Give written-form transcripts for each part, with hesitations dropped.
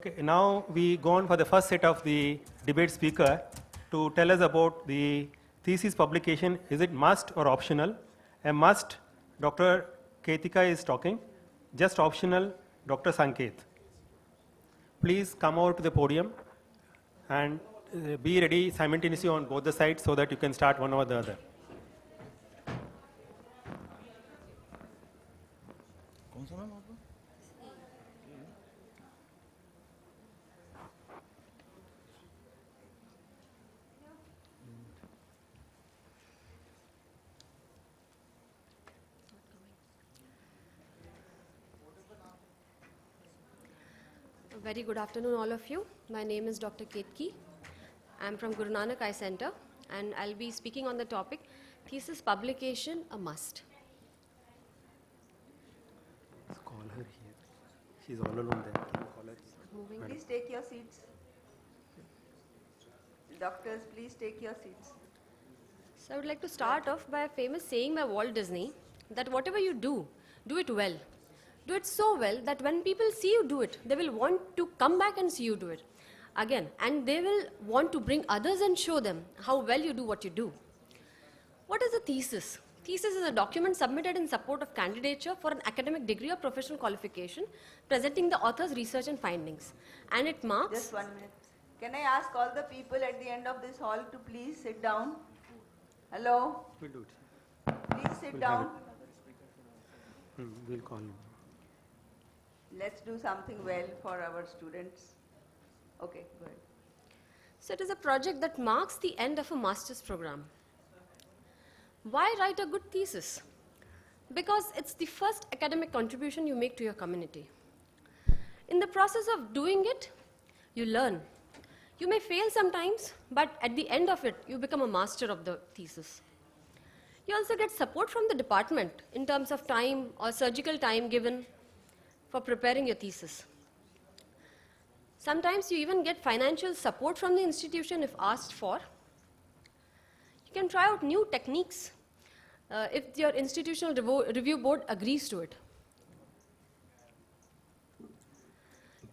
Okay, now we go on for the first set of the debate speaker to tell us about the thesis publication. Is it must or optional? A must, Dr. Ketika is talking. Just optional, Dr. Sanket. Please come over to the podium and be ready simultaneously on both the sides so that you can start one over the other. Very good afternoon, all of you. My name is Dr. Ketki. I'm from Guru Nanak Eye Center, and I'll be speaking on the topic, Thesis Publication, a Must. Let's call her here. She's all alone there. Can you call her? Moving. Please take your seats. Doctors, please take your seats. So I would like to start off by a famous saying by Walt Disney, that whatever you do, do it well. Do it so well that when people see you do it, they will want to come back and see you do it again. And they will want to bring others and show them how well you do what you do. What is a thesis? Thesis is a document submitted in support of candidature for an academic degree or professional qualification, presenting the author's research and findings. And it marks... Just 1 minute. Can I ask all the people at the end of this hall to please sit down? Hello? We'll do it. Please sit We'll down. We'll call you. Let's do something well for our students. Okay, go ahead. So it is a project that marks the end of a master's program. Why write a good thesis? Because it's the first academic contribution you make to your community. In the process of doing it, you learn. You may fail sometimes, but at the end of it, you become a master of the thesis. You also get support from the department in terms of time or surgical time given for preparing your thesis. Sometimes you even get financial support from the institution if asked for. You can try out new techniques if your institutional review board agrees to it.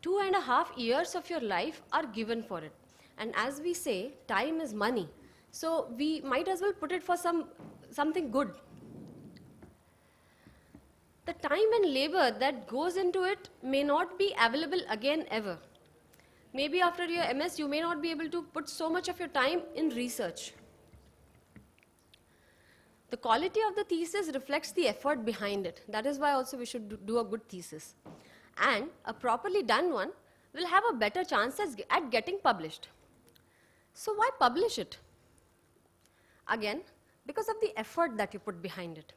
2.5 years of your life are given for it. And as we say, time is money. So we might as well put it for something good. The time and labor that goes into it may not be available again ever. Maybe after your MS, you may not be able to put so much of your time in research. The quality of the thesis reflects the effort behind it. That is why also we should do a good thesis. And a properly done one will have a better chance at getting published. So why publish it? Again, because of the effort that you put behind it.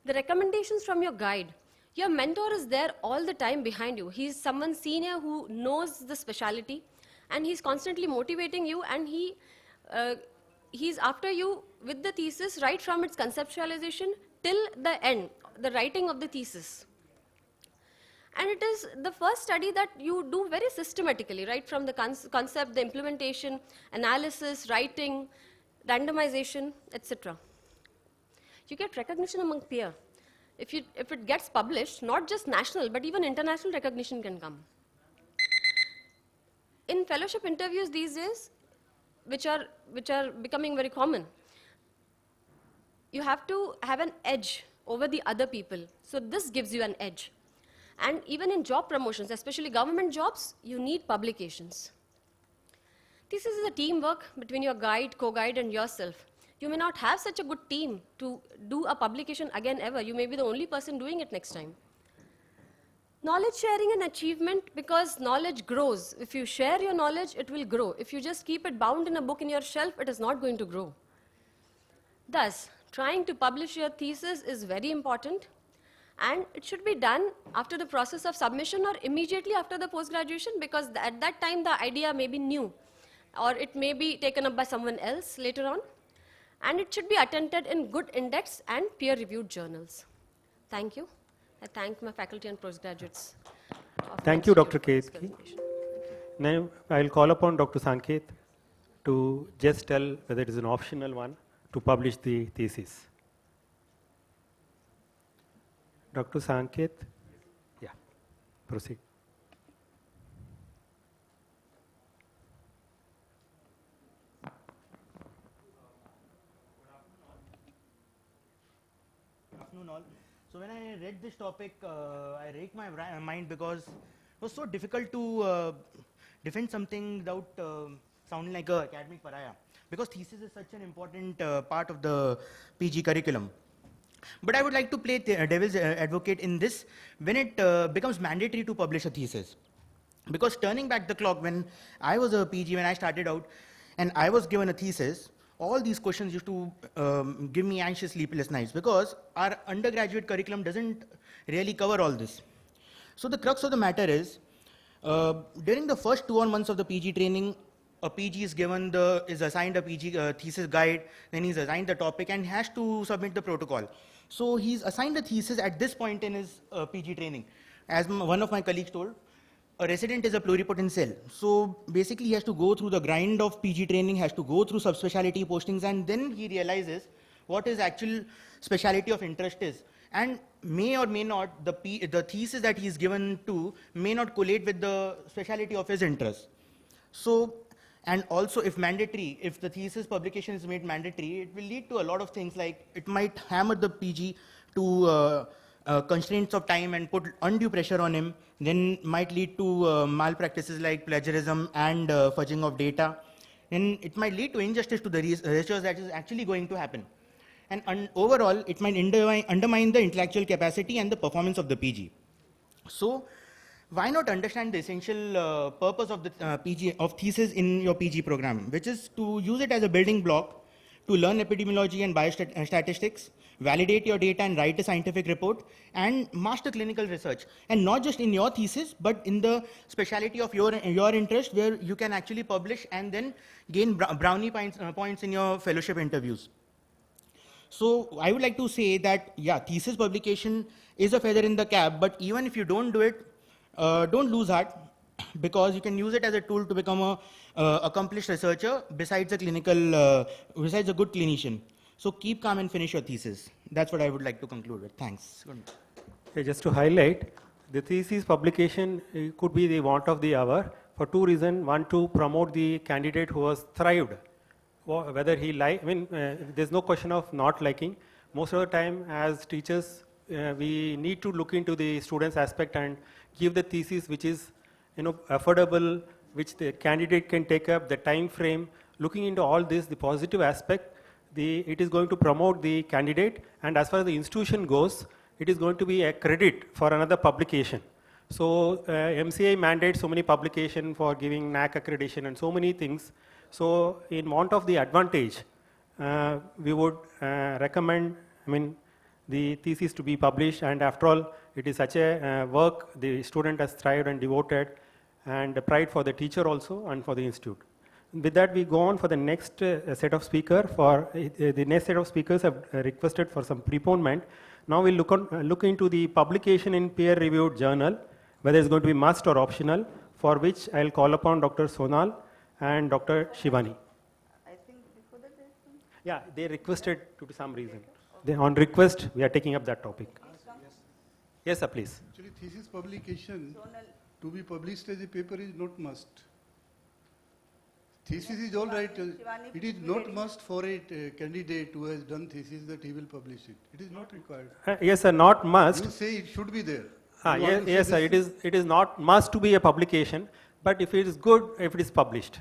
The recommendations from your guide. Your mentor is there all the time behind you. He's someone senior who knows the specialty, and he's constantly motivating you, and he's after you with the thesis right from its conceptualization till the end, the writing of the thesis. And it is the first study that you do very systematically, right from the concept, the implementation, analysis, writing, randomization, etc. You get recognition among peers. If it gets published, not just national, but even international recognition can come. In fellowship interviews these days, which are becoming very common, you have to have an edge over the other people. So this gives you an edge. And even in job promotions, especially government jobs, you need publications. This is a teamwork between your guide, co-guide, and yourself. You may not have such a good team to do a publication again ever. You may be the only person doing it next time. Knowledge sharing and achievement, because knowledge grows. If you share your knowledge, it will grow. If you just keep it bound in a book in your shelf, it is not going to grow. Thus, trying to publish your thesis is very important, and it should be done after the process of submission or immediately after the post-graduation, because at that time the idea may be new, or it may be taken up by someone else later on. And it should be attended in good index and peer-reviewed journals. Thank you. I thank my faculty and postgraduates. Thank you, Dr. Ketki. Now I'll call upon Dr. Sanket to just tell whether it is an optional one to publish the thesis. Dr. Sanket, yeah, proceed. and all. So when I read this topic, I raked my mind because it was so difficult to defend something without sounding like a academic pariah. Because thesis is such an important part of the PG curriculum. But I would like to play devil's advocate in this when it becomes mandatory to publish a thesis. Because turning back the clock, when I was a PG, when I started out, and I was given a thesis, all these questions used to give me anxious, sleepless nights because our undergraduate curriculum doesn't really cover all this. So the crux of the matter is, during the first 2 months of the PG training, a PG is assigned a PG thesis guide, then he's assigned the topic and has to submit the protocol. So he's assigned a thesis at this point in his PG training. As one of my colleagues told, a resident is a pluripotent cell. So basically he has to go through the grind of PG training, has to go through subspecialty postings, and then he realizes what his actual specialty of interest is. And may or may not, the thesis that he is given to may not collate with the specialty of his interest. So, and also if the thesis publication is made mandatory, it will lead to a lot of things like it might hammer the PG to constraints of time and put undue pressure on him, then might lead to malpractices like plagiarism and fudging of data. And it might lead to injustice to the research that is actually going to happen. And overall, it might undermine the intellectual capacity and the performance of the PG. So, why not understand the essential purpose of the thesis in your PG program, which is to use it as a building block to learn epidemiology and biostatistics, validate your data and write a scientific report, and master clinical research. And not just in your thesis, but in the specialty of your interest, where you can actually publish and then gain brownie points in your fellowship interviews. So I would like to say that, yeah, thesis publication is a feather in the cap, but even if you don't do it, don't lose heart, because you can use it as a tool to become a accomplished researcher besides a besides a good clinician. So keep calm and finish your thesis. That's what I would like to conclude with. Thanks. Okay, just to highlight, the thesis publication could be the want of the hour for two reasons. One, to promote the candidate who has thrived. Whether he there's no question of not liking. Most of the time, as teachers, we need to look into the student's aspect and give the thesis which is, affordable, which the candidate can take up, the time frame. Looking into all this, the positive aspect, it is going to promote the candidate, and as far as the institution goes, it is going to be a credit for another publication. So MCI mandates so many publication for giving NAC accreditation and so many things. So in want of the advantage, we would recommend, the thesis to be published, and after all, it is such a work the student has thrived and devoted, and a pride for the teacher also and for the institute. With that, we go on for the next set of speakers. The next set of speakers have requested for some preponement. Now we'll look into the publication in peer-reviewed journal, whether it's going to be must or optional, for which I'll call upon Dr. Sonal and Dr. Shivani. I think before that there's some. Yeah, they requested to some reason. On request, we are taking up that topic. Yes, sir, please. Actually, thesis publication Sonal. to be published as a paper is not must. Thesis is all right. Shivani, It is please be not ready. must for a candidate who has done thesis that he will publish it. It is not required. Yes, sir, not must. You say it should be there. Ah, You want yes, to say yes, sir. this- It is not must to be a publication, but if it is good, if it is published.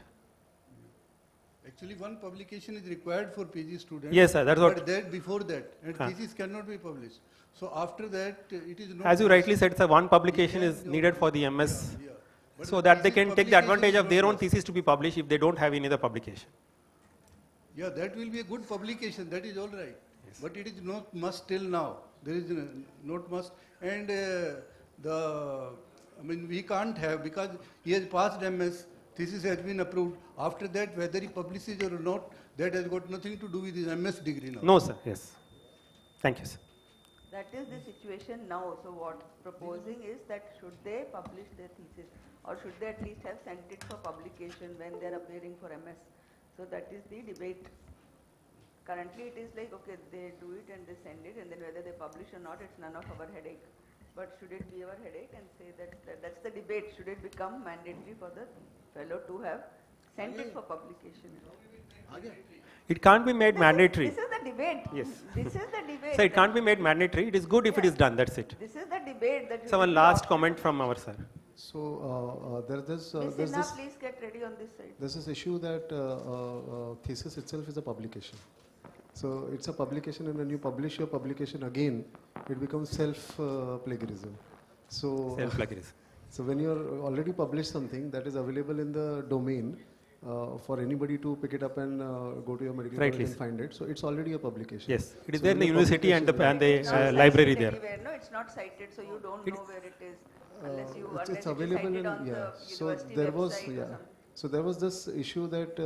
Actually, one publication is required for PG students. Yes, sir, that's what- But that before that, and Ah. thesis cannot be published. So after that, it is not. As you must. rightly said, sir, one publication Yeah, is yeah. needed for the MS, Yeah. But so that they thesis can take the publication advantage is of their not own must. thesis to be published if they don't have any other publication. Yeah, that will be a good publication, that is all right. But it is not must till now. There is not must. And we can't have, because he has passed MS, thesis has been approved. After that, whether he publishes or not, that has got nothing to do with his MS degree now. No, sir, yes. Thank you, sir. That is the situation now. So what proposing is that should they publish their thesis, or should they at least have sent it for publication when they are appearing for MS? So that is the debate. Currently it is like, okay, they do it and they send it, and then whether they publish or not, it's none of our headache. But should it be our headache, and say that's the debate. Should it become mandatory for the fellow to have sent it for publication? It can't be made mandatory. This is the debate. Yes. This is the debate. So it can't be made mandatory. It is good if it is done. That's it. This is the debate that. So one last comment from our sir. So there's Ms. this Sinha, please get ready on this side. there's this issue that thesis itself is a publication. So it's a publication, and when you publish your publication again, it becomes self plagiarism. So Self-plagiarism. so when you're already published something that is available in the domain for anybody to pick it up and go to your medical Rightly college and so. find it, so it's already a publication. Yes, it is So there in the when your university and the publication- It's not library cited there. anywhere. No, it's not cited, so you don't know where it is unless you It's unless it is available cited in, on yeah. the So university there was, website or yeah. something. So there was this issue that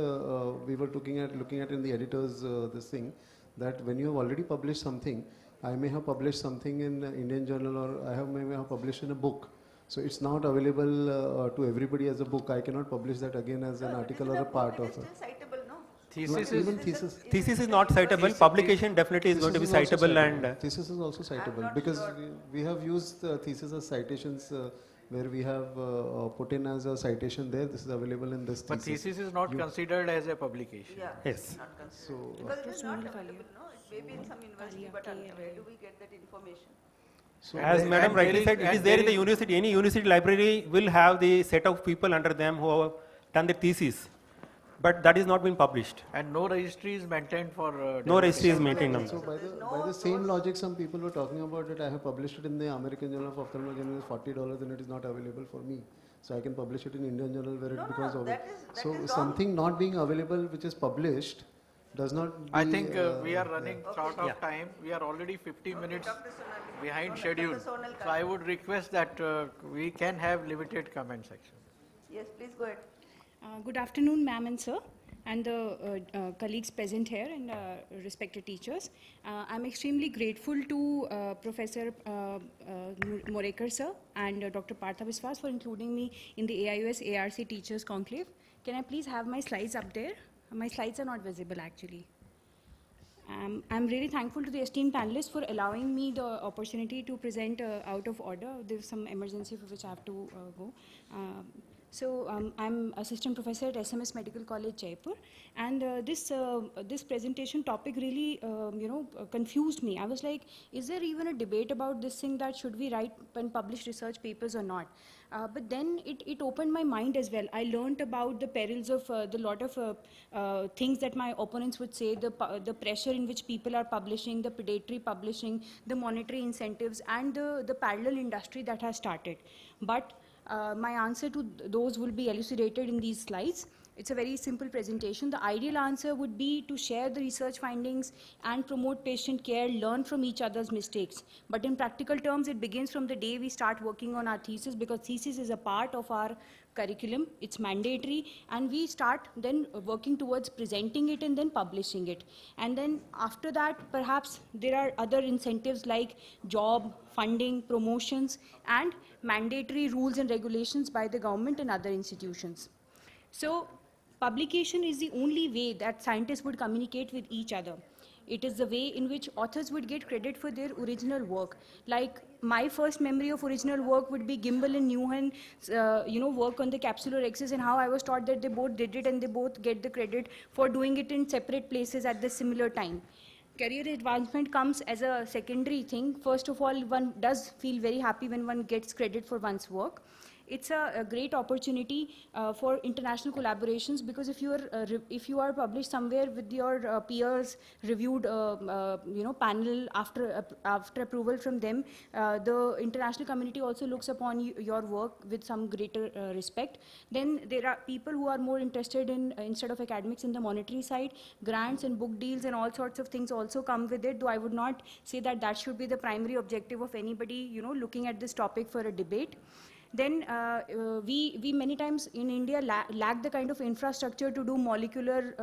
we were looking at in the editors, this thing, that when you have already published something, I may have published something in Indian Journal, or may have published in a book. So it's not available to everybody as a book. I cannot publish that again as an No, article this or is a part book, of it it. is still citable, no? Thesis Even is, thesis. Thesis is not citable. Publication definitely is going to be Thesis is also citable and thesis is also citable not because sure. we have used thesis as citations where we have put in as a citation there. This is available in this but thesis. thesis is not considered as a publication. Yeah. Yes. it's not considered. So Because it is not available, no? It may be in some university, but where do we get that information? as And Madam there rightly is- said, it and is there in the there is- university. Any university library will have the set of people under them who have done the thesis, but that is not been published. And no registry is maintained for. No registry is maintained on So that. by the same logic, some people were talking about it. I have published it in the American Journal of Ophthalmology and it is $40 and it is not available for me. So I can publish it in Indian Journal where No, it no, becomes no, available. that So is wrong. something not being available which is published does not. I be, think we are running short of Yeah. time. We are already 50 minutes Dr. Sonal. behind Dr. schedule. Sonal So I would request that we can have limited comment section. Yes, please go ahead. Good afternoon, ma'am and sir, and the colleagues present here and respected teachers. I'm extremely grateful to Professor Morekar sir and Dr. Partha Biswas for including me in the AIUS ARC Teachers Conclave. Can I please have my slides up there? My slides are not visible actually. I'm really thankful to the esteemed panelists for allowing me the opportunity to present out of order. There's some emergency for which I have to go. I'm assistant professor at SMS Medical College, Jaipur, and this presentation topic really, confused me. I was like, is there even a debate about this thing that should we write and publish research papers or not? But then it opened my mind as well. I learned about the perils of the lot of things that my opponents would say, the pressure in which people are publishing, the predatory publishing, the monetary incentives, and the parallel industry that has started. But my answer to those will be elucidated in these slides. It's a very simple presentation. The ideal answer would be to share the research findings and promote patient care, learn from each other's mistakes. But in practical terms, it begins from the day we start working on our thesis, because thesis is a part of our curriculum. It's mandatory, and we start then working towards presenting it and then publishing it. And then after that, perhaps there are other incentives like job, funding, promotions, and mandatory rules and regulations by the government and other institutions. So publication is the only way that scientists would communicate with each other. It is the way in which authors would get credit for their original work. Like my first memory of original work would be Gimbel and Newhan, work on the capsular axis, and how I was taught that they both did it and they both get the credit for doing it in separate places at the similar time. Career advancement comes as a secondary thing. First of all, one does feel very happy when one gets credit for one's work. It's a great opportunity for international collaborations, because if you are published somewhere with your peers, reviewed panel after approval from them, the international community also looks upon your work with some greater respect. Then there are people who are more interested in, instead of academics, in the monetary side. Grants and book deals and all sorts of things also come with it, though I would not say that that should be the primary objective of anybody looking at this topic for a debate. Then we many times in India lack the kind of infrastructure to do molecular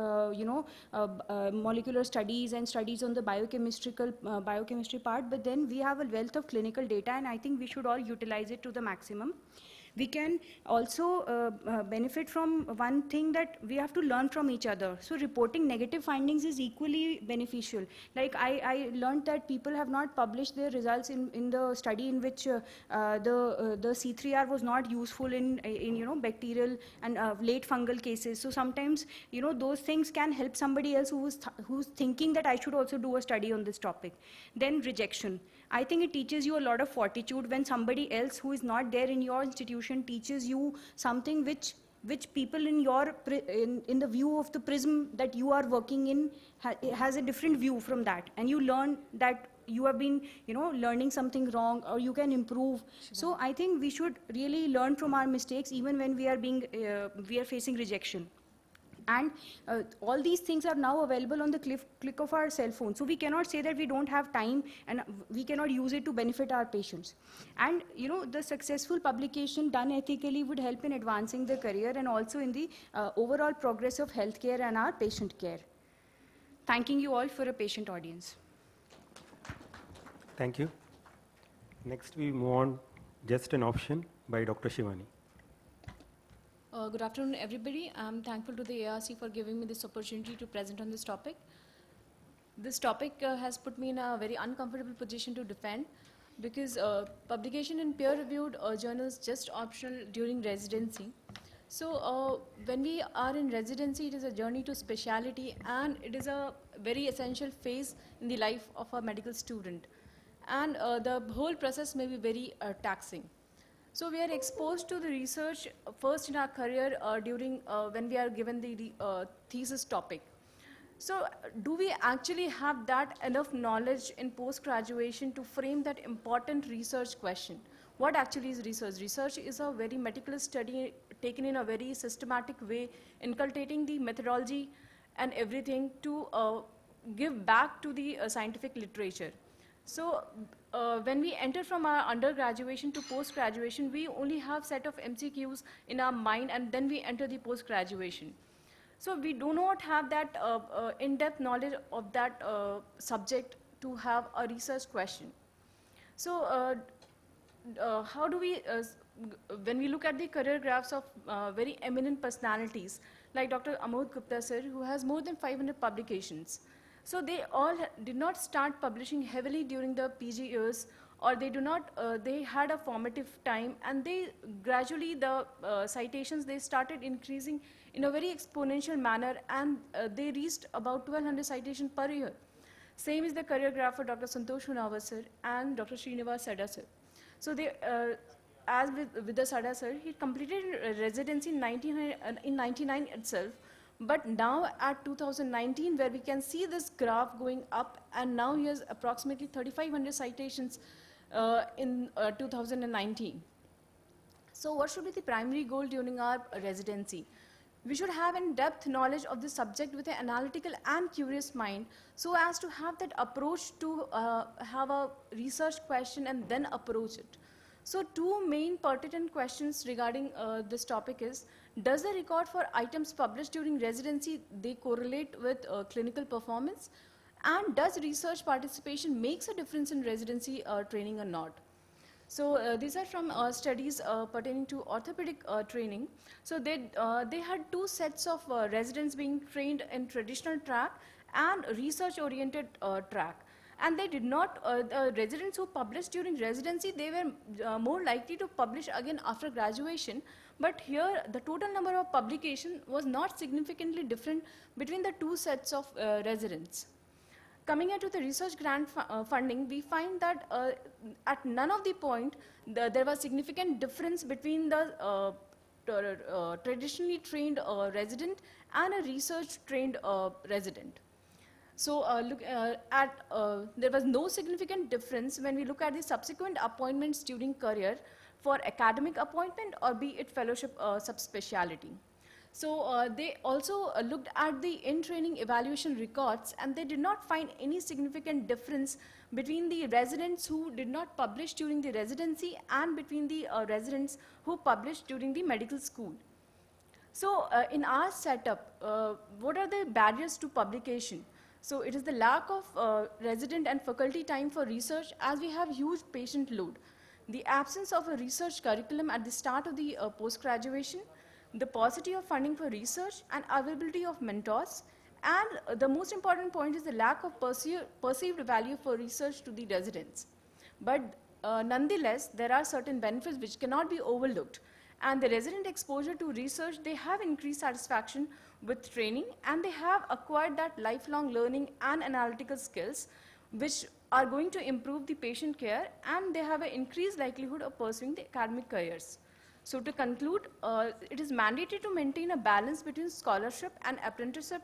studies and studies on the biochemistry part, but then we have a wealth of clinical data, and I think we should all utilize it to the maximum. We can also benefit from one thing that we have to learn from each other. So reporting negative findings is equally beneficial. Like I learned that people have not published their results in the study in which the C3R was not useful in bacterial and late fungal cases. So sometimes those things can help somebody else who's thinking that I should also do a study on this topic. Then rejection. I think it teaches you a lot of fortitude when somebody else who is not there in your institution teaches you something which people in the view of the prism that you are working in has a different view from that, and you learn that you have been learning something wrong, or you can improve. So I think we should really learn from our mistakes even when we are facing rejection. And all these things are now available on the click of our cell phone. So we cannot say that we don't have time and we cannot use it to benefit our patients. And the successful publication done ethically would help in advancing the career and also in the overall progress of healthcare and our patient care. Thanking you all for a patient audience. Thank you. Next we move on, Just an Option by Dr. Shivani. Good afternoon, everybody. I'm thankful to the ARC for giving me this opportunity to present on this topic. This topic has put me in a very uncomfortable position to defend, because publication in peer-reviewed journals just optional during residency. So when we are in residency, it is a journey to specialty, and it is a very essential phase in the life of a medical student. And the whole process may be very taxing. So we are exposed to the research first in our career during when we are given the thesis topic. So do we actually have that enough knowledge in post-graduation to frame that important research question? What actually is research? Research is a very meticulous study taken in a very systematic way, inculcating the methodology and everything to give back to the scientific literature. So when we enter from our undergraduation to post-graduation, we only have set of MCQs in our mind, and then we enter the post-graduation. So we do not have that in-depth knowledge of that subject to have a research question. So how do we, when we look at the career graphs of very eminent personalities, like Dr. Amod Gupta sir, who has more than 500 publications. So they all did not start publishing heavily during the PG years, or they do not, they had a formative time, and they gradually, the citations, they started increasing in a very exponential manner, and they reached about 1200 citations per year. Same is the career graph for Dr. Santosh Hunawar sir and Dr. Srinivas Sada sir. So they, as with the Sada sir, he completed residency in 99 itself. But now at 2019, where we can see this graph going up, and now he has approximately 3,500 citations in 2019. So what should be the primary goal during our residency? We should have in-depth knowledge of the subject with an analytical and curious mind, so as to have that approach to have a research question and then approach it. So two main pertinent questions regarding this topic is, does the record for items published during residency, they correlate with clinical performance? And does research participation makes a difference in residency training or not? So these are from studies pertaining to orthopedic training. So they had two sets of residents being trained in traditional track and research-oriented track. And they did not, the residents who published during residency, they were more likely to publish again after graduation. But here, the total number of publication was not significantly different between the two sets of residents. Coming into the research grant funding, we find that at none of the point, there was significant difference between the traditionally trained resident and a research-trained resident. So there was no significant difference when we look at the subsequent appointments during career for academic appointment or be it fellowship subspecialty. So they also looked at the in-training evaluation records, and they did not find any significant difference between the residents who did not publish during the residency and between the residents who published during the medical school. So in our setup, what are the barriers to publication? So it is the lack of resident and faculty time for research, as we have huge patient load. the absence of a research curriculum at the start of the post-graduation, the paucity of funding for research and availability of mentors, and the most important point is the lack of perceived value for research to the residents. But nonetheless, there are certain benefits which cannot be overlooked. And the resident exposure to research, they have increased satisfaction with training, and they have acquired that lifelong learning and analytical skills which are going to improve the patient care, and they have an increased likelihood of pursuing the academic careers. So to conclude, it is mandated to maintain a balance between scholarship and apprenticeship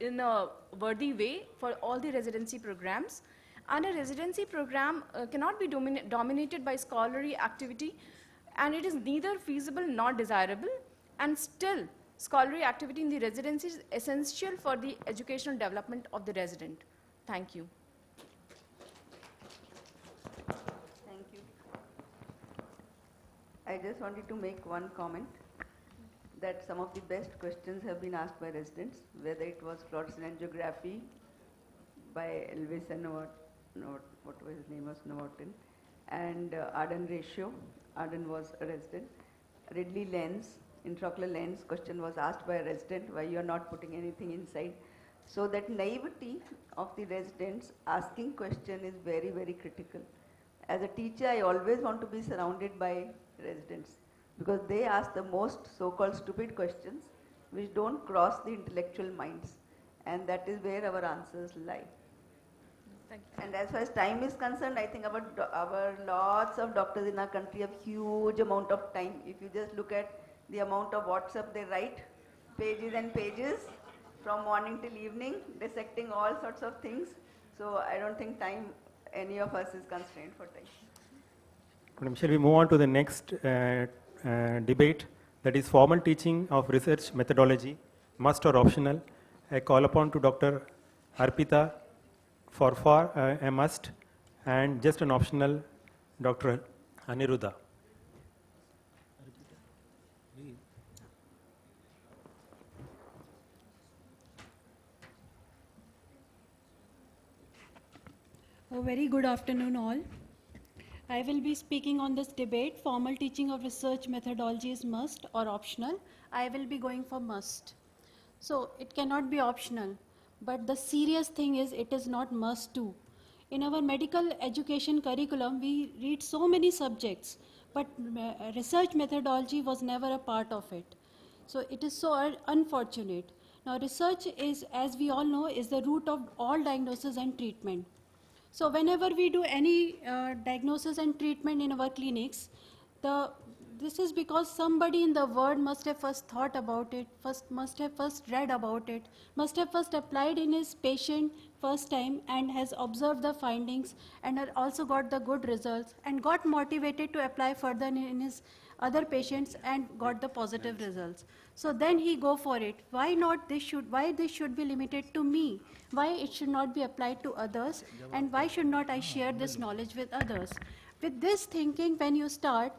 in a worthy way for all the residency programs. And a residency program cannot be dominated by scholarly activity, and it is neither feasible nor desirable, and still scholarly activity in the residency is essential for the educational development of the resident. Thank you. Thank you. I just wanted to make one comment that some of the best questions have been asked by residents, whether it was fluorescent angiography by Elvis and what was his name was Novotin, and Arden ratio. Arden was a resident. Ridley lens, intraocular lens, question was asked by a resident, why you are not putting anything inside. So that naivety of the residents asking question is very, very critical. As a teacher, I always want to be surrounded by residents because they ask the most so-called stupid questions which don't cross the intellectual minds, and that is where our answers lie. Thank you. And as far as time is concerned, I think our lots of doctors in our country have huge amount of time. If you just look at the amount of WhatsApp they write, pages and pages, from morning till evening, dissecting all sorts of things. So I don't think time, any of us is constrained for time. Madam, shall we move on to the next debate, that is formal teaching of research methodology, must or optional. I call upon to Dr. Arpita for a must, and just an optional, Dr. Aniruddha. A very good afternoon all. I will be speaking on this debate, formal teaching of research methodology is must or optional. I will be going for must. So it cannot be optional, but the serious thing is it is not must too. In our medical education curriculum, we read so many subjects, but research methodology was never a part of it. So it is so unfortunate. Now research is, as we all know, is the root of all diagnosis and treatment. So whenever we do any diagnosis and treatment in our clinics, this is because somebody in the world must have first thought about it, must have first read about it, must have first applied in his patient first time and has observed the findings and also got the good results and got motivated to apply further in his other patients and got the positive results. So then he go for it. Why this should be limited to me? Why it should not be applied to others? And why should not I share this knowledge with others? With this thinking, when you start,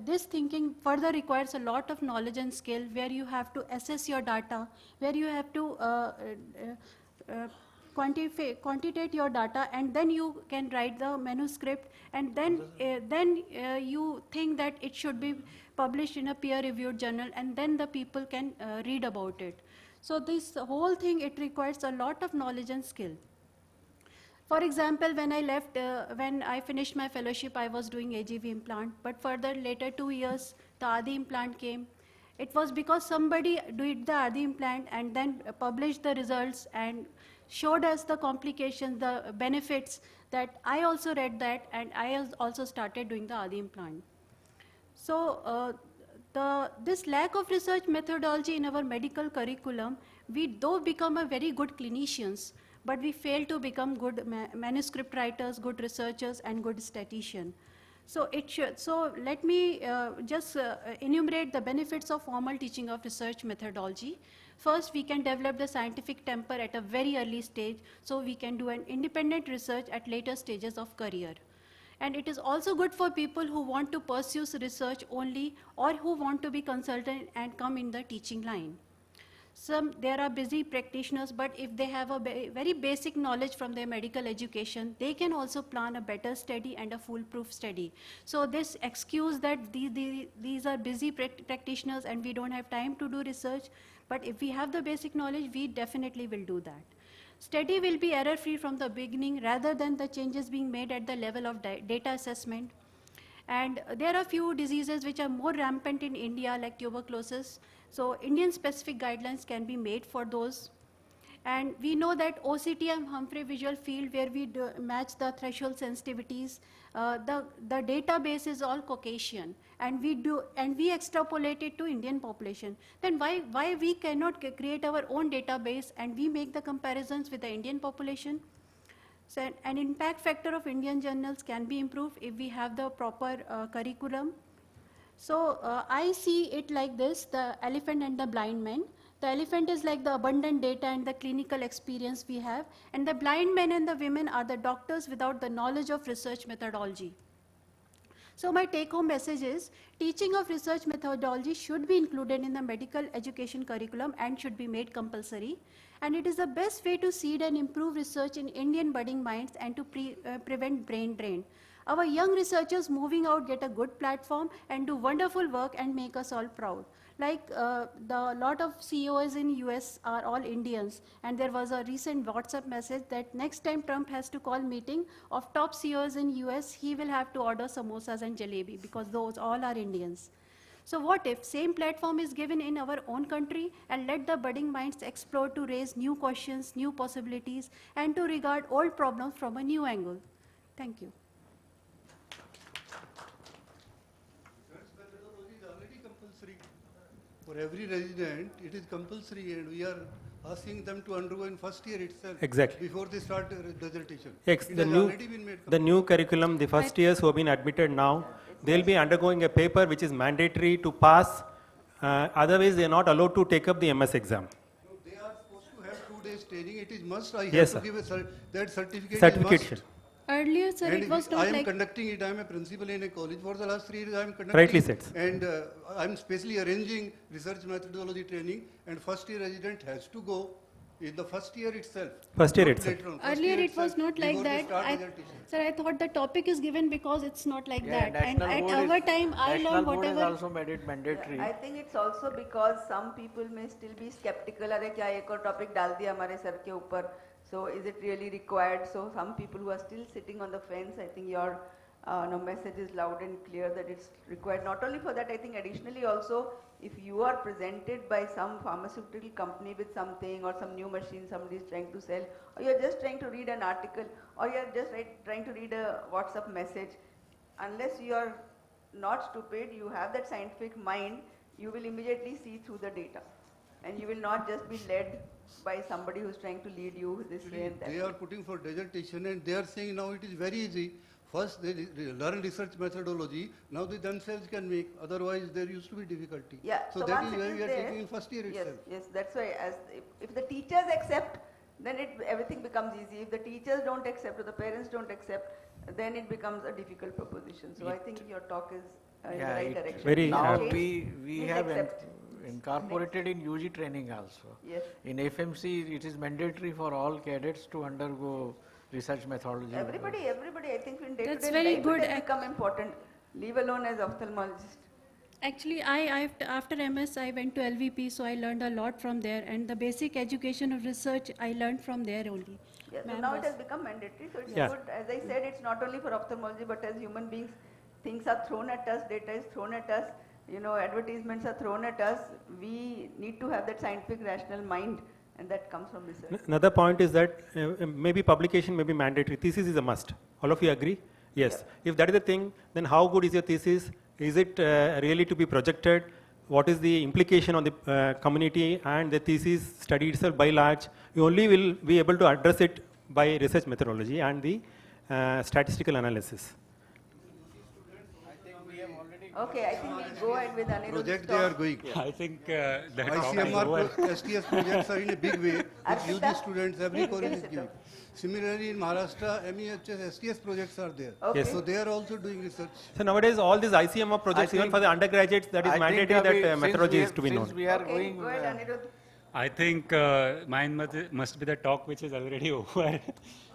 this thinking further requires a lot of knowledge and skill where you have to assess your data, where you have to quantitate your data, and then you can write the manuscript, and then you think that it should be published in a peer-reviewed journal, and then the people can read about it. So this whole thing, it requires a lot of knowledge and skill. For example, when I finished my fellowship, I was doing AGV implant, but further later 2 years, the ADI implant came. It was because somebody did the ADI implant and then published the results and showed us the complications, the benefits, that I also read that and I also started doing the ADI implant. So this lack of research methodology in our medical curriculum, we though become a very good clinicians, but we fail to become good manuscript writers, good researchers, and good statisticians. So let me just enumerate the benefits of formal teaching of research methodology. First, we can develop the scientific temper at a very early stage, so we can do an independent research at later stages of career. And it is also good for people who want to pursue research only or who want to be consultant and come in the teaching line. There are busy practitioners, but if they have a very basic knowledge from their medical education, they can also plan a better study and a foolproof study. So this excuse that these are busy practitioners and we don't have time to do research, but if we have the basic knowledge, we definitely will do that. Study will be error-free from the beginning rather than the changes being made at the level of data assessment. And there are few diseases which are more rampant in India, like tuberculosis. So Indian-specific guidelines can be made for those. And we know that OCT and Humphrey visual field, where we match the threshold sensitivities, the database is all Caucasian, and we extrapolate it to Indian population. Then why we cannot create our own database and we make the comparisons with the Indian population? So an impact factor of Indian journals can be improved if we have the proper curriculum. So I see it like this: the elephant and the blind man. The elephant is like the abundant data and the clinical experience we have, and the blind men and the women are the doctors without the knowledge of research methodology. So my take-home message is, teaching of research methodology should be included in the medical education curriculum and should be made compulsory. And it is the best way to seed and improve research in Indian budding minds and to prevent brain drain. Our young researchers moving out get a good platform and do wonderful work and make us all proud. Like the lot of CEOs in US are all Indians, and there was a recent WhatsApp message that next time Trump has to call meeting of top CEOs in US, he will have to order samosas and jalebi because those all are Indians. So what if same platform is given in our own country and let the budding minds explore to raise new questions, new possibilities, and to regard old problems from a new angle? Thank you. Methodology is already compulsory. For every resident, it is compulsory, and we are asking them to undergo in first year itself. Exactly. Before they start dissertation. Yes, It the has new, already been made the new curriculum, the first years who have been admitted now, they'll be undergoing a paper which is mandatory to pass. Otherwise, they are not allowed to take up the MS exam. No, they are supposed to have 2 days training. It is must. I Yes, have to sir. give that certificate. Certification. Is must. Earlier, sir, And it was I not am like... conducting it. I am a principal in a college. For the last 3 years, I am conducting. Rightly said, sir. And I am specially arranging research methodology training. And first year resident has to go in the first year itself. First year not itself. later on. First Earlier year it was itself, not like before they that. start dissertation. Sir, I thought the topic is given because it's not like Yeah, that. And at national board our is- time, I national learned board has whatever... also made it mandatory. I think it's also because some people may still be skeptical. अरे क्या एक और topic डाल दिया हमारे sir के ऊपर? So is it really required? So some people who are still sitting on the fence, I think your message is loud and clear that it's required. Not only for that, I think additionally also, if you are presented by some pharmaceutical company with something or some new machine somebody is trying to sell, or you're just trying to read an article, or you're just trying to read a WhatsApp message, unless you're not stupid, you have that scientific mind, you will immediately see through the data. And you will not just be led by somebody who's trying to lead you this way and that They way. are putting for dissertation, and they are saying now it is very easy. First they learn research methodology, now they themselves can make, otherwise there used to be difficulty. Yeah, So that once is it why is we are there- taking in first year Yes, itself. yes, that's why if the teachers accept, then everything becomes easy. If the teachers don't accept or the parents don't accept, then it becomes a difficult proposition. So I think your talk is in the Yeah, right it- direction. Very, Now Change we means have accept. incorporated in UG training also. Yes. In FMC, it is mandatory for all cadets to undergo research methodology. Everybody, I think in That's day-to-day very life good it has become important, leave alone as ophthalmologist. Actually, after MS, I went to LVP, so I learned a lot from there. And the basic education of research, I learned from there only. Yeah, so Ma'am now it was- has become mandatory, so it's Yeah. good. As I said, it's not only for ophthalmology, but as human beings, things are thrown at us, data is thrown at us, advertisements are thrown at us. We need to have that scientific rational mind, and that comes from research. Another point is that maybe publication may be mandatory. Thesis is a must. All of you agree? Yes. If that is the thing, then how good is your thesis? Is it really to be projected? What is the implication on the community and the thesis study itself by large? You only will be able to address it by research methodology and the statistical analysis. Okay, I think we'll go ahead with Anirudh's Project they are talk. going. I think that ICMR STS projects are in a big way, with UG Arpita? students, every You college can is sit giving. down. Similarly, in Maharashtra, MEHS, STS projects are there. Okay. Yes. So they are also doing research. So nowadays, all these ICMR projects, even think- for the undergraduates, that is I think mandatory we- that since methodology we is to be since known. we are Okay, going go ahead, Anirudh. I think mine must be the talk which is already over.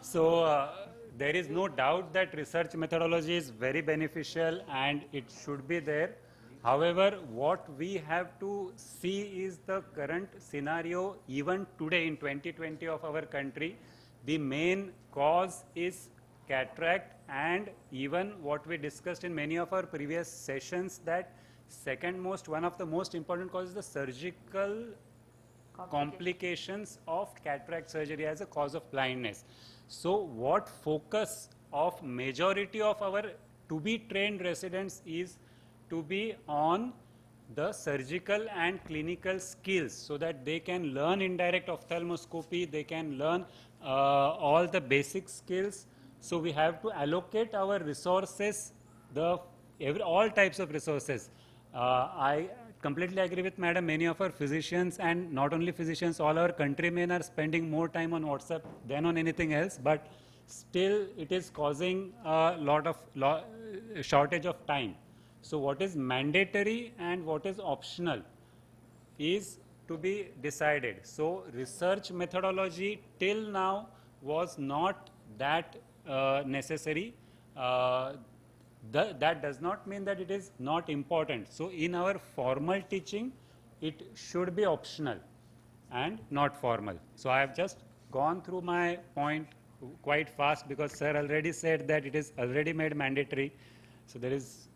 So there is no doubt that research methodology is very beneficial and it should be there. However, what we have to see is the current scenario even today in 2020 of our country. The main cause is cataract, and even what we discussed in many of our previous sessions, that one of the most important causes is the surgical complications of cataract surgery as a cause of blindness. So what focus of majority of our to be trained residents is to be on the surgical and clinical skills, so that they can learn indirect ophthalmoscopy, they can learn all the basic skills. So we have to allocate our resources, all types of resources. I completely agree with Madam. Many of our physicians, and not only physicians, all our countrymen are spending more time on WhatsApp than on anything else, but still it is causing a lot of shortage of time. So what is mandatory and what is optional is to be decided. So research methodology till now was not that necessary. That does not mean that it is not important. So in our formal teaching, it should be optional and not formal. So I have just gone through my point quite fast because sir already said that it is already made mandatory. So there is...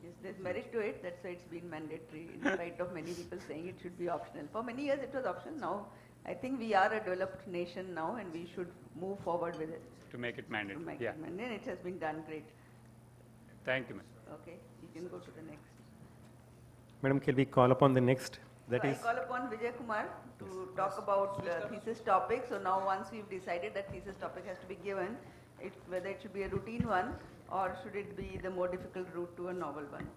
Yes, there's merit to it, that's why it's been mandatory, in spite of many people saying it should be optional. For many years it was optional. Now I think we are a developed nation now and we should move forward with it. To make it mandatory. To make Yeah. it mandatory. It has been done great. Thank you, ma'am. Okay, you can go to the next. Madam, can we call upon the next? That So is, I call upon Vijay Kumar to talk about thesis topic. So now once we've decided that thesis topic has to be given, whether it should be a routine one or should it be the more difficult route to a novel one.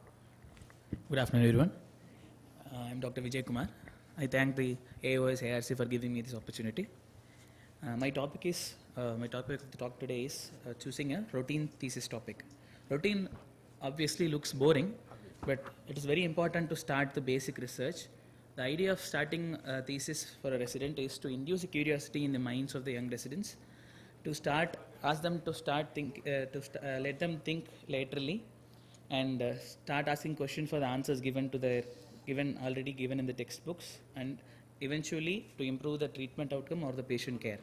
Good afternoon, everyone. I'm Dr. Vijay Kumar. I thank the AOS ARC for giving me this opportunity. My topic of the talk today is choosing a routine thesis topic. Routine obviously looks boring, but it is very important to start the basic research. The idea of starting a thesis for a resident is to induce a curiosity in the minds of the young residents, ask them to let them think laterally, and start asking questions for the answers already given in the textbooks, and eventually to improve the treatment outcome or the patient care.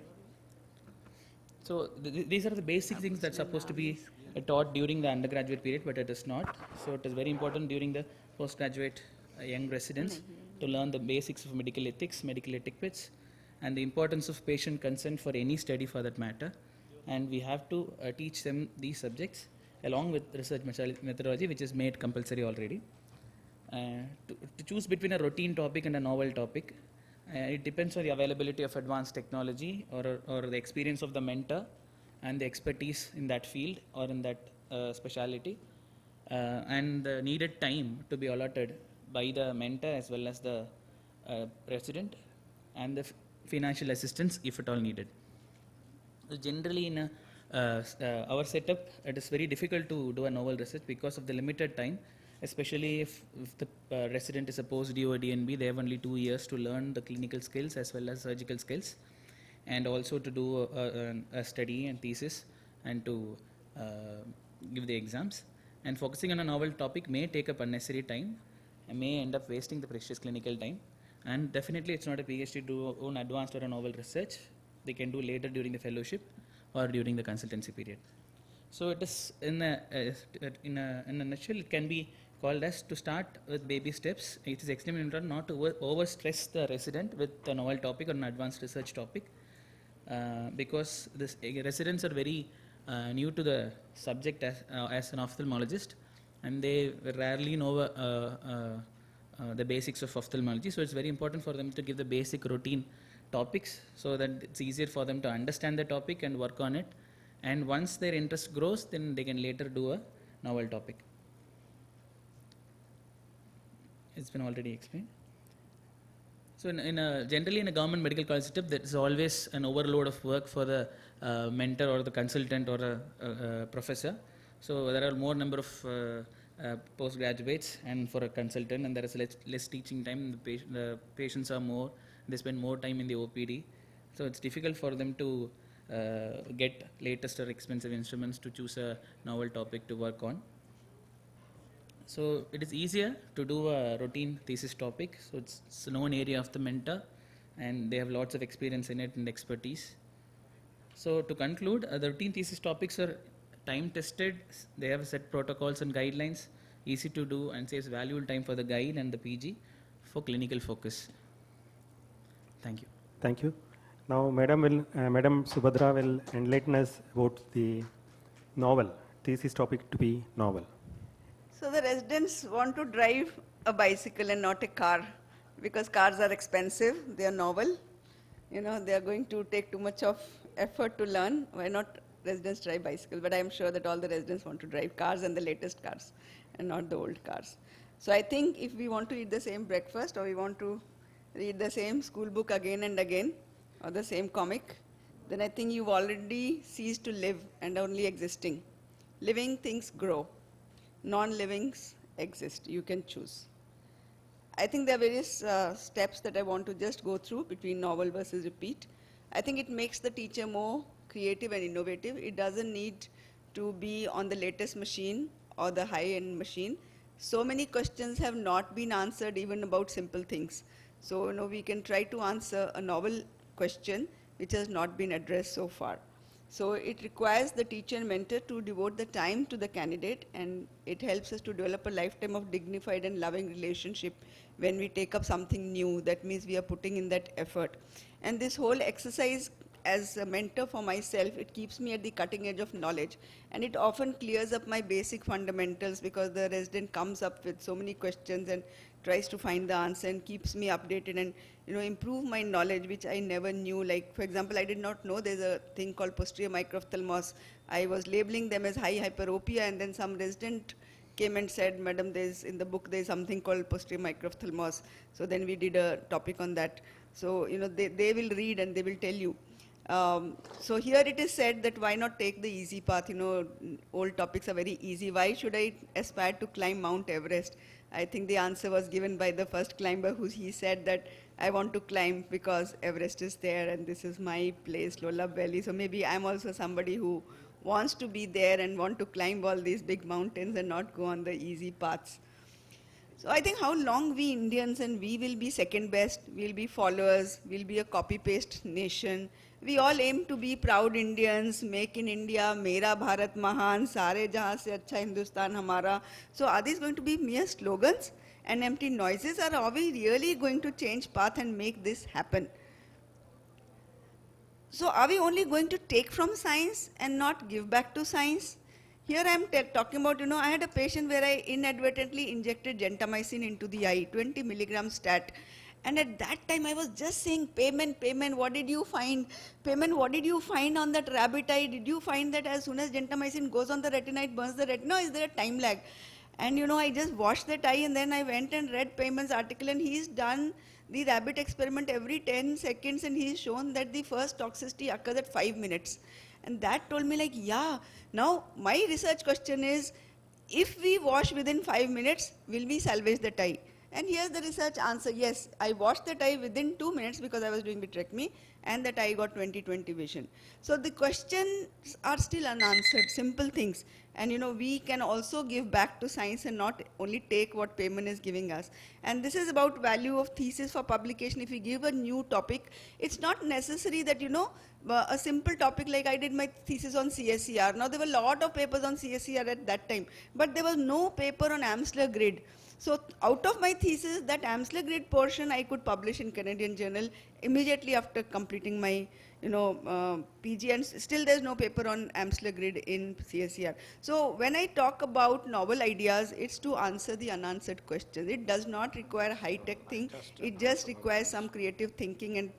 So these are the basic things that are supposed to be taught during the undergraduate period, but it is not. So it is very important during the postgraduate young residents to learn the basics of medical ethics, medical etiquettes, and the importance of patient consent for any study for that matter. And we have to teach them these subjects along with research methodology, which is made compulsory already. To choose between a routine topic and a novel topic, it depends on the availability of advanced technology or the experience of the mentor and the expertise in that field or in that specialty, and the needed time to be allotted by the mentor as well as the resident, and the financial assistance if at all needed. So generally in our setup, it is very difficult to do a novel research because of the limited time, especially if the resident is a post-DO or DNB. They have only 2 years to learn the clinical skills as well as surgical skills, and also to do a study and thesis and to give the exams. And focusing on a novel topic may take up unnecessary time and may end up wasting the precious clinical time. And definitely it's not a PhD to do own advanced or a novel research. They can do later during the fellowship or during the consultancy period. So it is in a nutshell, it can be called as to start with baby steps. It is extremely important not to overstress the resident with a novel topic or an advanced research topic, because residents are very new to the subject as an ophthalmologist, and they rarely know the basics of ophthalmology. So it's very important for them to give the basic routine topics so that it's easier for them to understand the topic and work on it. And once their interest grows, then they can later do a novel topic. It's been already explained. So generally in a government medical college setup, there is always an overload of work for the mentor or the consultant or a professor. So there are more number of postgraduates and for a consultant, and there is less teaching time. The patients are more, they spend more time in the OPD. So it's difficult for them to get latest or expensive instruments to choose a novel topic to work on. So it is easier to do a routine thesis topic. So it's a known area of the mentor, and they have lots of experience in it and expertise. So to conclude, the routine thesis topics are time tested. They have set protocols and guidelines, easy to do, and saves valuable time for the guide and the PG for clinical focus. Thank you. Thank you. Now, Madam Subhadra will enlighten us about the novel, thesis topic to be novel. So the residents want to drive a bicycle and not a car because cars are expensive, they are novel. You know, they are going to take too much of effort to learn. Why not residents drive bicycle? But I am sure that all the residents want to drive cars and the latest cars and not the old cars. So I think if we want to eat the same breakfast or we want to read the same school book again and again or the same comic, then I think you've already ceased to live and only existing. Living things grow. Non-livings exist. You can choose. I think there are various steps that I want to just go through between novel versus repeat. I think it makes the teacher more creative and innovative. It doesn't need to be on the latest machine or the high-end machine. So many questions have not been answered even about simple things. So we can try to answer a novel question which has not been addressed so far. So it requires the teacher and mentor to devote the time to the candidate, and it helps us to develop a lifetime of dignified and loving relationship when we take up something new. That means we are putting in that effort. And this whole exercise as a mentor for myself, it keeps me at the cutting edge of knowledge, and it often clears up my basic fundamentals because the resident comes up with so many questions and tries to find the answer and keeps me updated and improve my knowledge, which I never knew. Like, for example, I did not know there's a thing called posterior microphthalmos. I was labeling them as high hyperopia, and then some resident came and said, Madam, in the book there's something called posterior microphthalmos. So then we did a topic on that. So they will read and they will tell you. So here it is said that why not take the easy path? Old topics are very easy. Why should I aspire to climb Mount Everest? I think the answer was given by the first climber he said that I want to climb because Everest is there and this is my place, Lolab Valley. So maybe I'm also somebody who wants to be there and want to climb all these big mountains and not go on the easy paths. So I think how long we Indians, and we will be second best, we'll be followers, we'll be a copy-paste nation. We all aim to be proud Indians, make in India, Mera Bharat Mahan, Sare Jahan se Achha Hindustan Hamara. So are these going to be mere slogans and empty noises, or are we really going to change path and make this happen? So are we only going to take from science and not give back to science? Here I am talking about, I had a patient where I inadvertently injected gentamicin into the eye, 20 milligram stat. And at that time I was just saying, payment, what did you find? Payment, what did you find on that rabbit eye? Did you find that as soon as gentamicin goes on the retina, it burns the retina? Is there a time lag? And I just washed that eye, and then I went and read Payment's article, and he's done the rabbit experiment every 10 seconds, and he's shown that the first toxicity occurs at 5 minutes. And that told me like, yeah, now my research question is, if we wash within 5 minutes, will we salvage the eye? And here's the research answer, yes, I washed the eye within 2 minutes because I was doing vitrectomy, and that eye got 20/20 vision. So the questions are still unanswered, simple things. And we can also give back to science and not only take what Payment is giving us. And this is about value of thesis for publication. If you give a new topic, it's not necessary that, a simple topic like I did my thesis on CSER. Now there were a lot of papers on CSER at that time, but there was no paper on Amsler grid. So out of my thesis, that Amsler grid portion I could publish in Canadian Journal immediately after completing my PG, and still there's no paper on Amsler grid in CSER. So when I talk about novel ideas, it's to answer the unanswered questions. It does not require a high-tech thing. It just requires some creative thinking and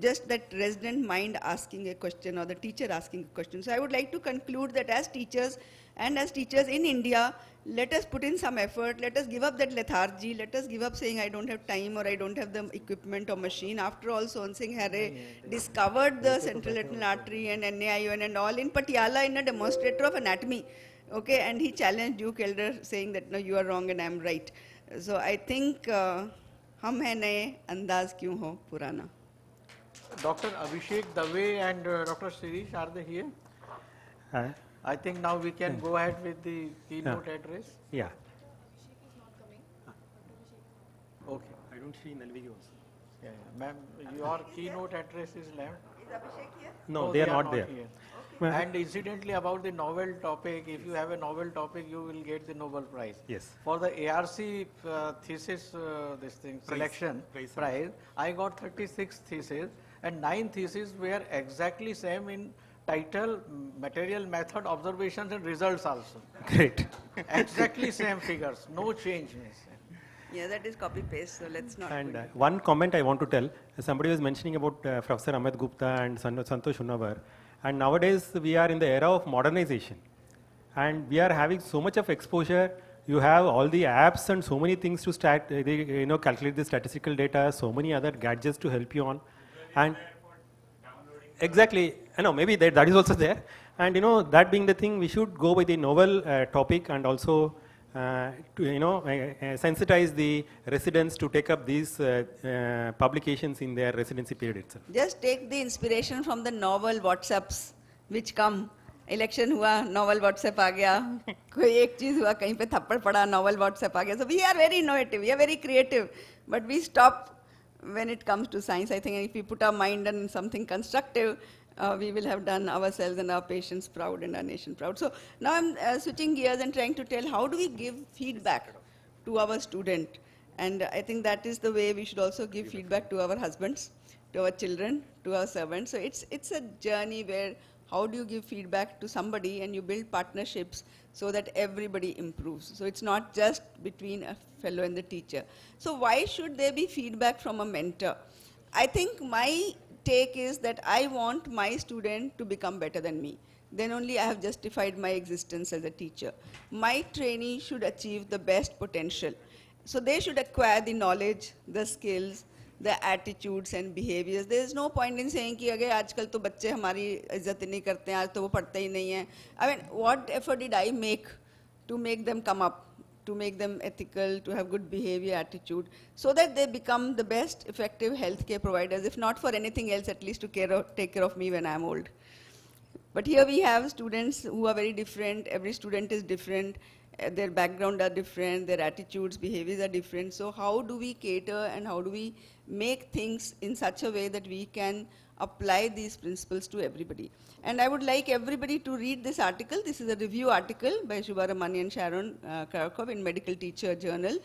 just that resident mind asking a question or the teacher asking a question. So I would like to conclude that as teachers in India, let us put in some effort, let us give up that lethargy, let us give up saying I don't have time or I don't have the equipment or machine. After all, Son Singh Hare discovered the central retinal artery and NAION and all in Patiala in a demonstrator of anatomy. Okay, and he challenged Duke Elder saying that no, you are wrong and I'm right. So I think हम हैं नए अंदाज क्यों हो पुराना. Dr. Abhishek Dave and Dr. Shirish, are they here? Uh, I think now we can go ahead with the keynote address. yeah. Okay. I don't see Nalvigi also. Yeah, yeah. Ma'am, your keynote address is left. Is Abhishek here? No, they are not there. here. Well, And incidentally, about the novel topic, if you have a novel topic, you will get the Nobel Prize. Yes. For the ARC thesis, this thing, selection prize, I got 36 theses, and 9 theses were exactly same in title, material, method, observations, and results also. Great. Exactly same figures, no change. Yeah, that is copy paste, so let's not. And put it. one comment I want to tell, somebody was mentioning about Professor Amit Gupta and Santosh Unnavar, and nowadays we are in the era of modernization, and we are having so much of exposure. You have all the apps and so many things to calculate the statistical data, so many other gadgets to help you on, and exactly, maybe that is also there, and that being the thing, we should go by the novel topic and also to sensitize the residents to take up these publications in their residency period itself. Just take the inspiration from the novel WhatsApps which come. Election हुआ, novel WhatsApp आ गया, कोई एक चीज हुआ, कहीं पे थप्पड़ पड़ा, novel WhatsApp आ गया. So we are very innovative, we are very creative, but we stop when it comes to science. I think if we put our mind on something constructive, we will have done ourselves and our patients proud and our nation proud. So now I'm switching gears and trying to tell how do we give feedback to our student. And I think that is the way we should also give feedback to our husbands, to our children, to our servants. So it's a journey where how do you give feedback to somebody and you build partnerships so that everybody improves. So it's not just between a fellow and the teacher. So why should there be feedback from a mentor? I think my take is that I want my student to become better than me. Then only I have justified my existence as a teacher. My trainee should achieve the best potential. So they should acquire the knowledge, the skills, the attitudes and behaviors. There is no point in saying कि अगर आजकल तो बच्चे हमारी इज्जत नहीं करते हैं, आज तो वो पढ़ते ही नहीं हैं. I mean, what effort did I make to make them come up, to make them ethical, to have good behavior, attitude, so that they become the best effective healthcare providers, if not for anything else, at least to take care of me when I'm old. But here we have students who are very different. Every student is different. Their background are different. Their attitudes, behaviors are different. So how do we cater and how do we make things in such a way that we can apply these principles to everybody? And I would like everybody to read this article. This is a review article by Shubha Ramani and Sharon Krakow in Medical Teacher Journal,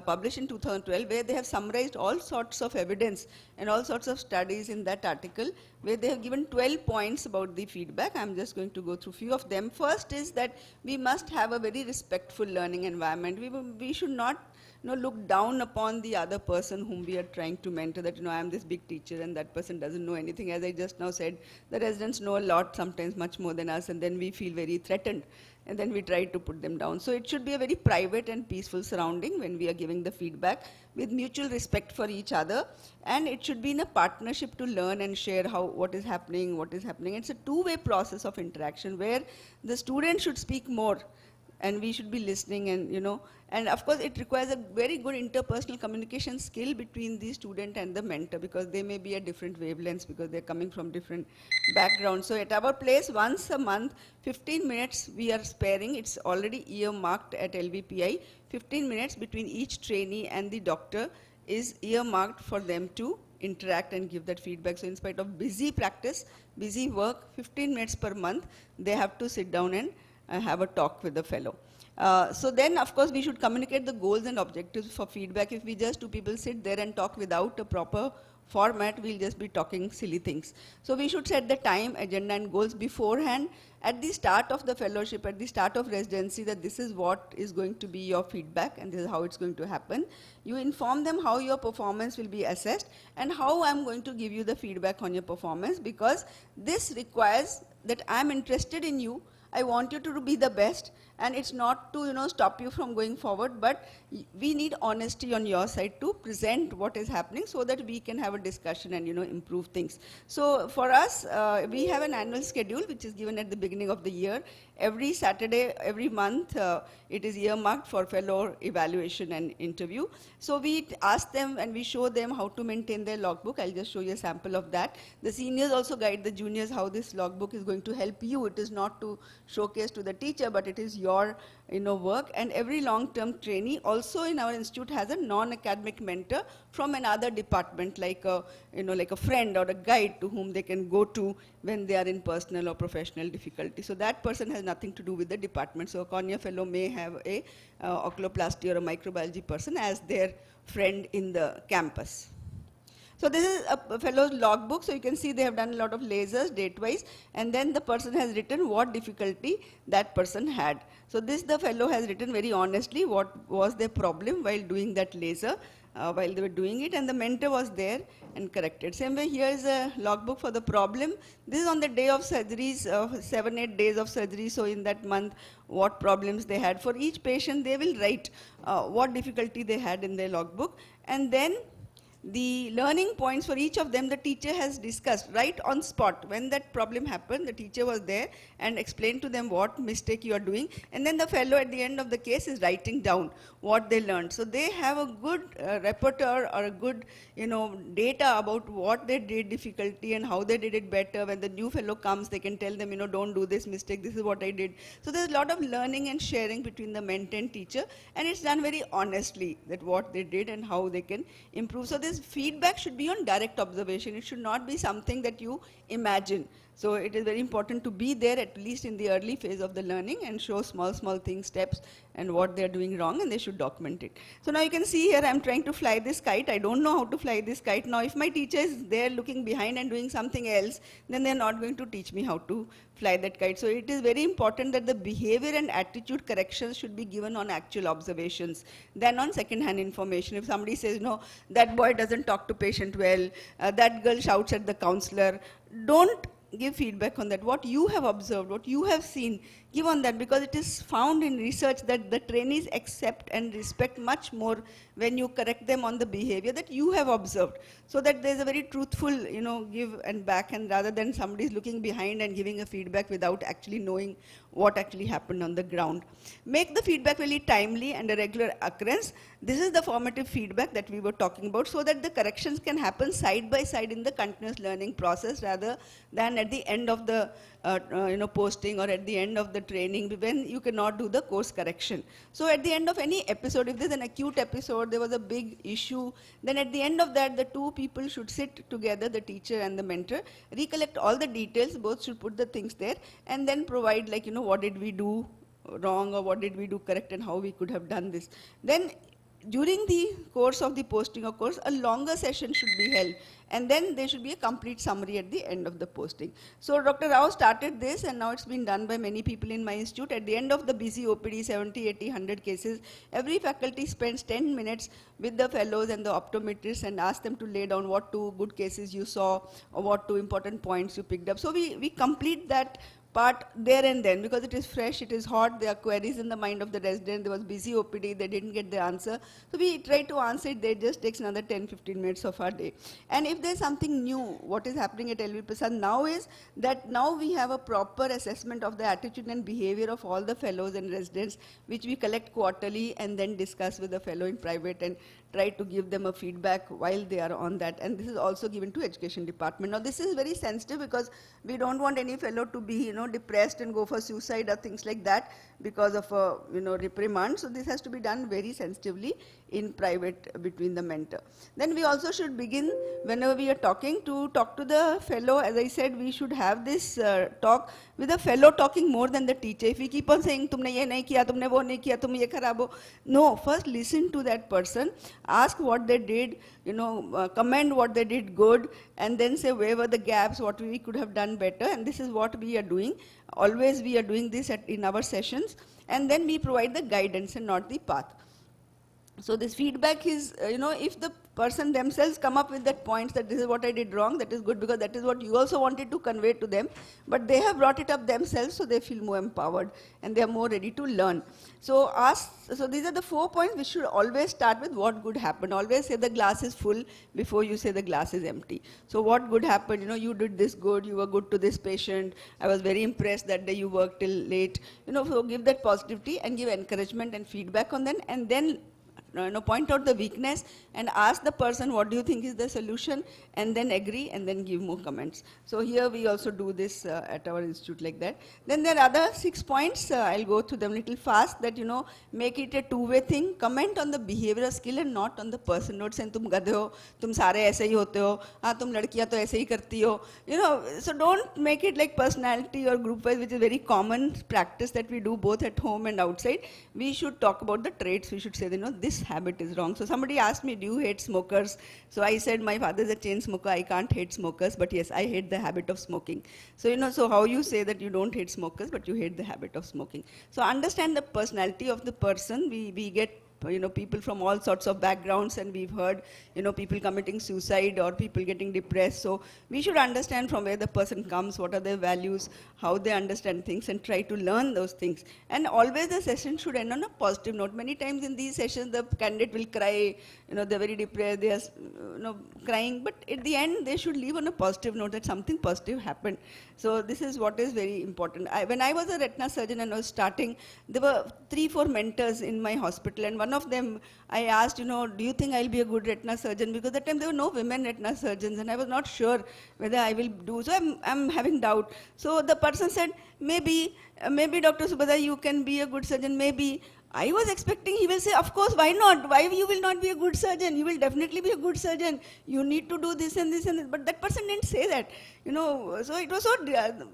published in 2012, where they have summarized all sorts of evidence and all sorts of studies in that article, where they have given 12 points about the feedback. I'm just going to go through a few of them. First is that we must have a very respectful learning environment. We should not look down upon the other person whom we are trying to mentor, that, I am this big teacher and that person doesn't know anything. As I just now said, the residents know a lot, sometimes much more than us, and then we feel very threatened, and then we try to put them down. So it should be a very private and peaceful surrounding when we are giving the feedback, with mutual respect for each other, and it should be in a partnership to learn and share what is happening. It's a two-way process of interaction where the student should speak more, and we should be listening, and of course it requires a very good interpersonal communication skill between the student and the mentor, because they may be at different wavelengths because they're coming from different backgrounds. So at our place, once a month, 15 minutes we are sparing. It's already earmarked at LVPI. 15 minutes between each trainee and the doctor is earmarked for them to interact and give that feedback. So in spite of busy practice, busy work, 15 minutes per month, they have to sit down and have a talk with the fellow. So then, of course, we should communicate the goals and objectives for feedback. If we just two people sit there and talk without a proper format, we'll just be talking silly things. So we should set the time, agenda and goals beforehand at the start of the fellowship, at the start of residency, that this is what is going to be your feedback and this is how it's going to happen. You inform them how your performance will be assessed and how I'm going to give you the feedback on your performance, because this requires that I'm interested in you. I want you to be the best, And it's not to, stop you from going forward, but we need honesty on your side to present what is happening so that we can have a discussion and, improve things. So for us, we have an annual schedule which is given at the beginning of the year. Every Saturday, every month, it is earmarked for fellow evaluation and interview. So we ask them and we show them how to maintain their logbook. I'll just show you a sample of that. The seniors also guide the juniors how this logbook is going to help you. It is not to showcase to the teacher, but it is your work. And every long-term trainee also in our institute has a non-academic mentor from another department, like a, like a friend or a guide to whom they can go to when they are in personal or professional difficulty. So that person has nothing to do with the department. So a cornea fellow may have a oculoplasty or a microbiology person as their friend in the campus. So this is a fellow's logbook. So you can see they have done a lot of lasers date-wise, and then the person has written what difficulty that person had. So this the fellow has written very honestly what was their problem while doing that laser, while they were doing it, and the mentor was there and corrected. Same way, here is a logbook for the problem. This is on the day of surgeries, 7-8 days of surgery. So in that month, what problems they had. For each patient, they will write what difficulty they had in their logbook, and then the learning points for each of them the teacher has discussed right on spot. When that problem happened, the teacher was there and explained to them what mistake you are doing, and then the fellow at the end of the case is writing down what they learned. So they have a good repertoire or a good data about what they did difficulty and how they did it better. When the new fellow comes, they can tell them, don't do this mistake, this is what I did. So there's a lot of learning and sharing between the mentor and teacher, and it's done very honestly that what they did and how they can improve. So this feedback should be on direct observation. It should not be something that you imagine. So it is very important to be there at least in the early phase of the learning and show small things, steps, and what they're doing wrong, and they should document it. So now you can see here I'm trying to fly this kite. I don't know how to fly this kite. Now if my teacher is there looking behind and doing something else, then they're not going to teach me how to fly that kite. So it is very important that the behavior and attitude corrections should be given on actual observations than on second-hand information. If somebody says, no, that boy doesn't talk to patient well, that girl shouts at the counselor, don't give feedback on that. What you have observed, what you have seen, give on that, because it is found in research that the trainees accept and respect much more when you correct them on the behavior that you have observed. So that there's a very truthful, give and back, and rather than somebody is looking behind and giving a feedback without actually knowing what actually happened on the ground. Make the feedback really timely and a regular occurrence. This is the formative feedback that we were talking about, so that the corrections can happen side by side in the continuous learning process rather than at the end of the posting or at the end of the training when you cannot do the course correction. So at the end of any episode, if there's an acute episode, there was a big issue, then at the end of that, the two people should sit together, the teacher and the mentor, recollect all the details, both should put the things there, and then provide what did we do wrong or what did we do correct and how we could have done this. Then during the course of the posting of course, a longer session should be held, and then there should be a complete summary at the end of the posting. So Dr. Rao started this, and now it's been done by many people in my institute. At the end of the busy OPD, 70, 80, 100 cases, every faculty spends 10 minutes with the fellows and the optometrists and asks them to lay down what 2 good cases you saw or what 2 important points you picked up. So we complete that part there and then, because it is fresh, it is hot, there are queries in the mind of the resident, there was busy OPD, they didn't get the answer. So we try to answer it, it just takes another 10-15 minutes of our day. And if there's something new, what is happening at LV Prasad now is that now we have a proper assessment of the attitude and behavior of all the fellows and residents, which we collect quarterly and then discuss with the fellow in private and try to give them a feedback while they are on that. And this is also given to education department. Now this is very sensitive because we don't want any fellow to be, depressed and go for suicide or things like that because of a, reprimand. So this has to be done very sensitively in private between the mentor. Then we also should begin, whenever we are talking, to talk to the fellow. As I said, we should have this talk with the fellow talking more than the teacher. If we keep on saying, tumne ye nahi kiya, tumne wo nahi kiya, tum ye kharab ho. No, first listen to that person, ask what they did, commend what they did good, and then say where were the gaps, what we could have done better, and this is what we are doing. Always we are doing this in our sessions, and then we provide the guidance and not the path. So this feedback is, if the person themselves come up with that points that this is what I did wrong, that is good because that is what you also wanted to convey to them, but they have brought it up themselves, so they feel more empowered and they are more ready to learn. So these are the 4 points which should always start with what good happened. Always say the glass is full before you say the glass is empty. So what good happened? You did this good, you were good to this patient, I was very impressed that day you worked till late. So give that positivity and give encouragement and feedback on them, and then point out the weakness and ask the person what do you think is the solution, and then agree and then give more comments. So here we also do this at our institute like that. Then there are other 6 points, I'll go through them a little fast, that make it a two-way thing. Comment on the behavioral skill and not on the person. Not saying tum gadhe ho, tum sare aise hi hote ho, tum ladkiyan to aise hi karti ho. So don't make it like personality or group wise, which is very common practice that we do both at home and outside. We should talk about the traits. We should say, this habit is wrong. So somebody asked me, do you hate smokers? So I said, my father is a chain smoker, I can't hate smokers, but yes, I hate the habit of smoking. So, so how you say that you don't hate smokers, but you hate the habit of smoking. So understand the personality of the person. We get people from all sorts of backgrounds, and we've heard, people committing suicide or people getting depressed. So we should understand from where the person comes, what are their values, how they understand things, and try to learn those things. And always the session should end on a positive note. Many times in these sessions, the candidate will cry, they're very depressed, they are, crying, but at the end, they should leave on a positive note that something positive happened. So this is what is very important. When I was a retina surgeon and I was starting, there were 3-4 mentors in my hospital, and one of them, I asked, do you think I'll be a good retina surgeon? Because that time there were no women retina surgeons, and I was not sure whether I will do. So I'm having doubt. So the person said, maybe Dr. Subhadra, you can be a good surgeon, maybe. I was expecting he will say, of course, why not? Why you will not be a good surgeon? You will definitely be a good surgeon. You need to do this and this and this. But that person didn't say that. So it was so,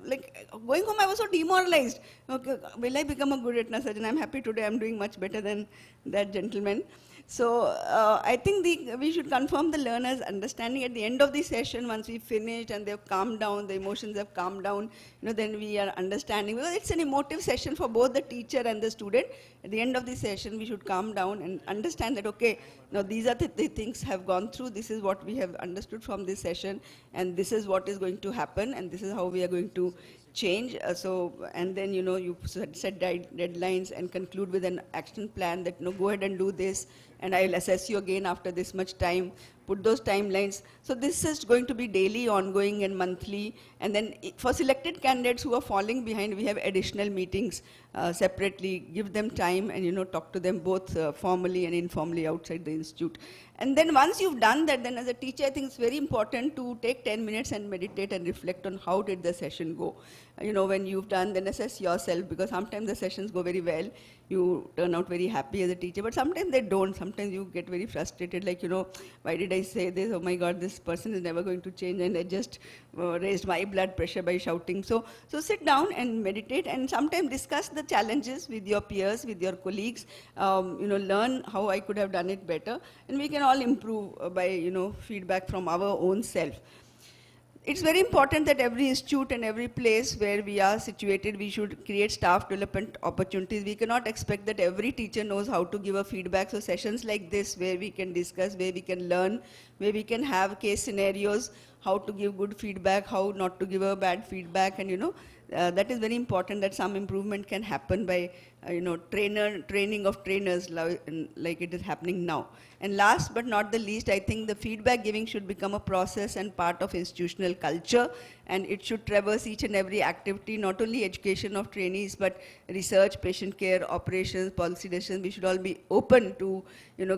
like, going home I was so demoralized. Okay, will I become a good retina surgeon? I'm happy today I'm doing much better than that gentleman. So I think we should confirm the learner's understanding at the end of the session. Once we finished and they've calmed down, the emotions have calmed down, then we are understanding. Because it's an emotive session for both the teacher and the student. At the end of the session, we should calm down and understand that, okay, now these are the things have gone through, this is what we have understood from this session, and this is what is going to happen, and this is how we are going to change. And then, you set deadlines and conclude with an action plan that, go ahead and do this, and I'll assess you again after this much time. Put those timelines. So this is going to be daily, ongoing, and monthly. And then for selected candidates who are falling behind, we have additional meetings separately. Give them time and, talk to them both formally and informally outside the institute. And then once you've done that, then as a teacher, I think it's very important to take 10 minutes and meditate and reflect on how did the session go. When you've done, then assess yourself, because sometimes the sessions go very well. You turn out very happy as a teacher, but sometimes they don't. Sometimes you get very frustrated, like, why did I say this? Oh my God, this person is never going to change, and I just raised my blood pressure by shouting. So sit down and meditate, and sometimes discuss the challenges with your peers, with your colleagues, learn how I could have done it better, and we can all improve by, feedback from our own self. It's very important that every institute and every place where we are situated, we should create staff development opportunities. We cannot expect that every teacher knows how to give a feedback. So sessions like this, where we can discuss, where we can learn, where we can have case scenarios, how to give good feedback, how not to give a bad feedback, and that is very important, that some improvement can happen by training of trainers like it is happening now. And last but not the least, I think the feedback giving should become a process and part of institutional culture, and it should traverse each and every activity, not only education of trainees, but research, patient care, operations, policy decisions. We should all be open to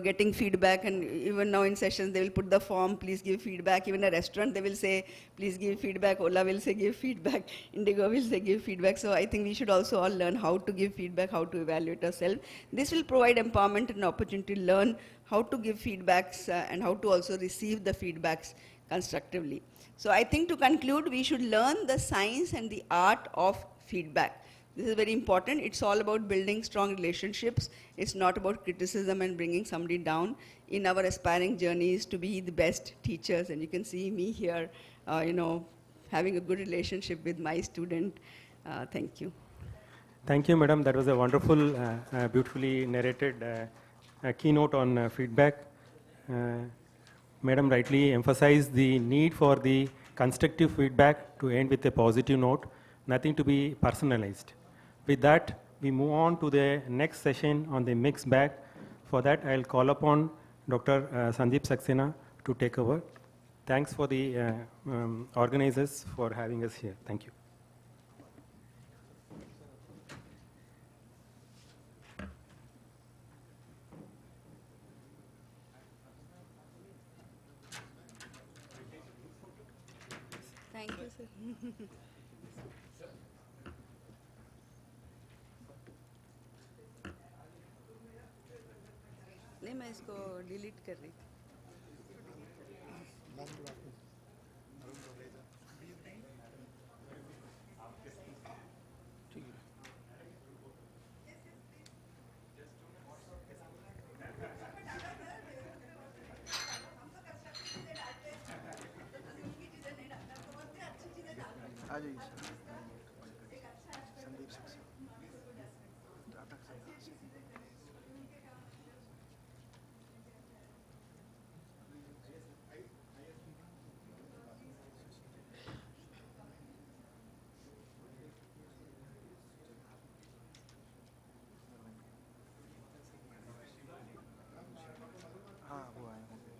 getting feedback, and even now in sessions they will put the form, please give feedback. Even a restaurant they will say, please give feedback. Ola will say give feedback. Indigo will say give feedback. So I think we should also all learn how to give feedback, how to evaluate ourselves. This will provide empowerment and opportunity to learn how to give feedbacks and how to also receive the feedbacks constructively. So I think to conclude, we should learn the science and the art of feedback. This is very important. It's all about building strong relationships. It's not about criticism and bringing somebody down. In our aspiring journeys to be the best teachers, and you can see me here, having a good relationship with my student. Thank you. Thank you, madam. That was a wonderful, beautifully narrated keynote on feedback. Madam rightly emphasized the need for the constructive feedback to end with a positive note, nothing to be personalized. With that, we move on to the next session on the mixed bag. For that, I'll call upon Dr. Sandeep Saxena to take over. Thanks for the organizers for having us here. Thank you. Thank you, sir. नहीं मैं इसको delete कर रही थी. आ जाइए sir. Sandeep Saxena. हाँ वो आए होंगे.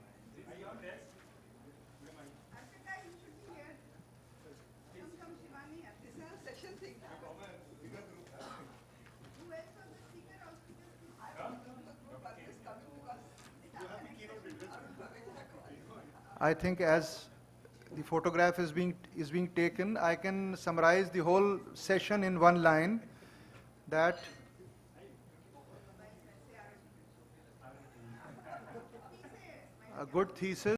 I think as the photograph is being taken, I can summarize the whole session in one line, that a good thesis